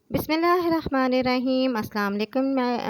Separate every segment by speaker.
Speaker 1: بسم اللہ الرحمن الرحیم۔ السلام علیکم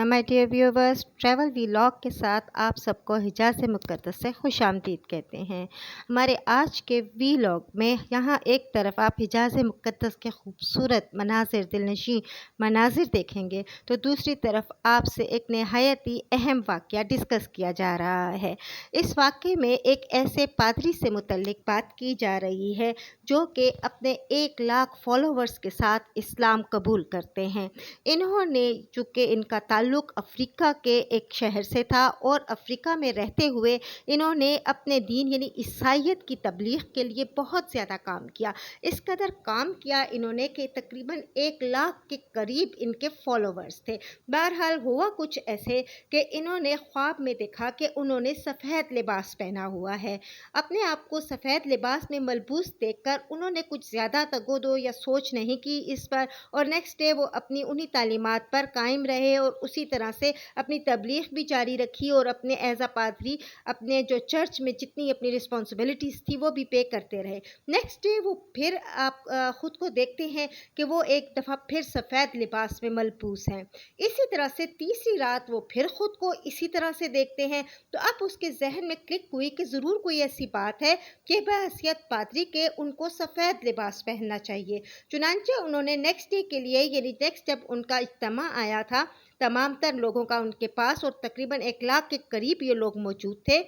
Speaker 1: my dear viewers, travel vlog کے ساتھ آپ سب کو حجاز مقدس سے خوش آمدید کہتے ہیں۔ ہمارے آج کے ولاگ میں یہاں ایک طرف آپ حجاز مقدس کے خوبصورت مناظر، دلنشین مناظر دیکھیں گے تو دوسری طرف آپ سے ایک نہایت ہی اہم واقعہ ڈسکس کیا جا رہا ہے۔ اس واقعے میں ایک ایسے پادری سے متعلق بات کی جا رہی ہے جو کہ اپنے 1,00,000 فالوورز کے ساتھ اسلام قبول کرتے ہیں۔ انہوں نے، چونکہ ان کا تعلق افریقہ کے ایک شہر سے تھا اور افریقہ میں رہتے ہوئے انہوں نے اپنے دین یعنی عیسائیت کی تبلیغ کے لیے بہت زیادہ کام کیا۔ اس قدر کام کیا انہوں نے کہ تقریباً 1,00,000 کے قریب ان کے فالوورز تھے۔ بہرحال ہوا کچھ ایسے کہ انہوں نے خواب میں دیکھا کہ انہوں نے سفید لباس پہنا ہوا ہے۔ اپنے آپ کو سفید لباس میں ملبوس دیکھ کر انہوں نے کچھ زیادہ تگودو یا سوچ نہیں کی اس پر، اور نیکسٹ ڈے وہ اپنی انہی تعلیمات پر قائم رہے اور اسی طرح سے اپنی تبلیغ بھی جاری رکھی اور اپنے ایز اے پادری اپنے جو چرچ میں جتنی اپنی رسپانسبلٹیز تھی وہ بھی پے کرتے رہے۔ نیکسٹ ڈے وہ پھر آپ خود کو دیکھتے ہیں کہ وہ ایک دفعہ پھر سفید لباس میں ملبوس ہیں۔ اسی طرح سے تیسری رات وہ پھر خود کو اسی طرح سے دیکھتے ہیں تو اب اس کے ذہن میں کلک ہوئی کہ ضرور کوئی ایسی بات ہے کہ بحیثیت پادری کے ان کو سفید لباس پہننا چاہیے۔ چنانچہ انہوں نے نیکسٹ ڈے کے لیے یعنی نیکسٹ جب ان کا اجتماع آیا تھا تمام تر لوگوں کا ان کے پاس، اور تقریباً 1,00,000 کے قریب یہ لوگ موجود تھے،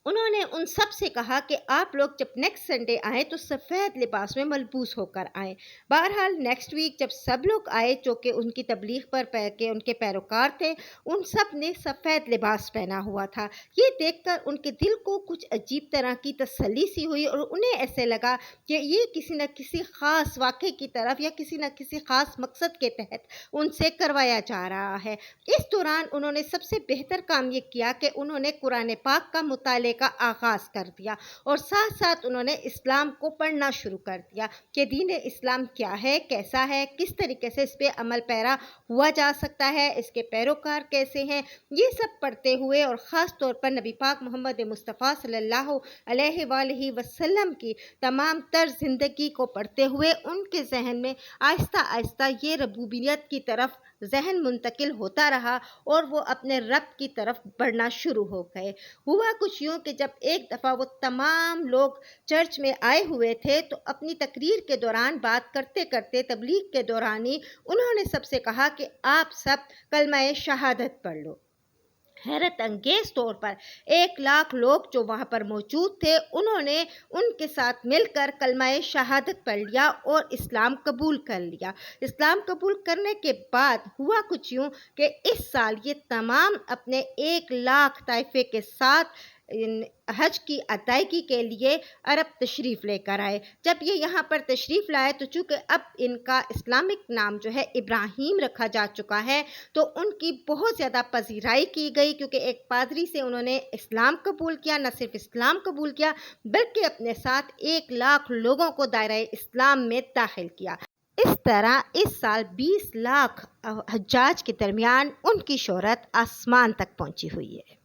Speaker 1: انہوں نے ان سب سے کہا کہ آپ لوگ جب نیکسٹ سنڈے آئیں تو سفید لباس میں ملبوس ہو کر آئیں۔ بہرحال نیکسٹ ویک جب سب لوگ آئے جو کہ ان کی تبلیغ پر کے ان کے پیروکار تھے، ان سب نے سفید لباس پہنا ہوا تھا۔ یہ دیکھ کر ان کے دل کو کچھ عجیب طرح کی تسلی سی ہوئی اور انہیں ایسے لگا کہ یہ کسی نہ کسی خاص واقعے کی طرف یا کسی نہ کسی خاص مقصد کے تحت ان سے کروایا جا رہا ہے۔ اس دوران انہوں نے سب سے بہتر کام یہ کیا کہ انہوں نے قرآن پاک کا مطالعے کا آغاز کر دیا اور ساتھ ساتھ انہوں نے اسلام کو پڑھنا شروع کر دیا کہ دین اسلام کیا ہے، کیسا ہے، کس طریقے سے اس پہ عمل پیرا ہوا جا سکتا ہے، اس کے پیروکار کیسے ہیں، یہ سب پڑھتے ہوئے اور خاص طور پر نبی پاک محمد مصطفیٰ صلی اللہ علیہ وآلہ وسلم کی تمام تر زندگی کو پڑھتے ہوئے ان کے ذہن میں آہستہ آہستہ یہ ربوبیت کی طرف ذہن منتقل ہوتا رہا اور وہ اپنے رب کی طرف بڑھنا شروع ہو گئے۔ ہوا کچھ یوں کہ جب ایک دفعہ وہ تمام لوگ چرچ میں آئے ہوئے تھے تو اپنی تقریر کے دوران بات کرتے کرتے تبلیغ کے دوران ہی انہوں نے سب سے کہا کہ آپ سب کلمہ شہادت پڑھ لو۔ حیرت انگیز طور پر 1,00,000 لوگ جو وہاں پر موجود تھے انہوں نے ان کے ساتھ مل کر کلمہ شہادت پڑھ لیا اور اسلام قبول کر لیا۔ اسلام قبول کرنے کے بعد ہوا کچھ یوں کہ اس سال یہ تمام اپنے 1,00,000 طائفے کے ساتھ حج کی ادائیگی کے لیے عرب تشریف لے کر آئے۔ جب یہ یہاں پر تشریف لائے تو چونکہ اب ان کا اسلامک نام جو ہے ابراہیم رکھا جا چکا ہے تو ان کی بہت زیادہ پذیرائی کی گئی، کیونکہ ایک پادری سے انہوں نے اسلام قبول کیا، نہ صرف اسلام قبول کیا بلکہ اپنے ساتھ 1,00,000 لوگوں کو دائرہ اسلام میں داخل کیا۔ اس طرح اس سال 20,00,000 حجاج کے درمیان ان کی شہرت آسمان تک پہنچی ہوئی ہے۔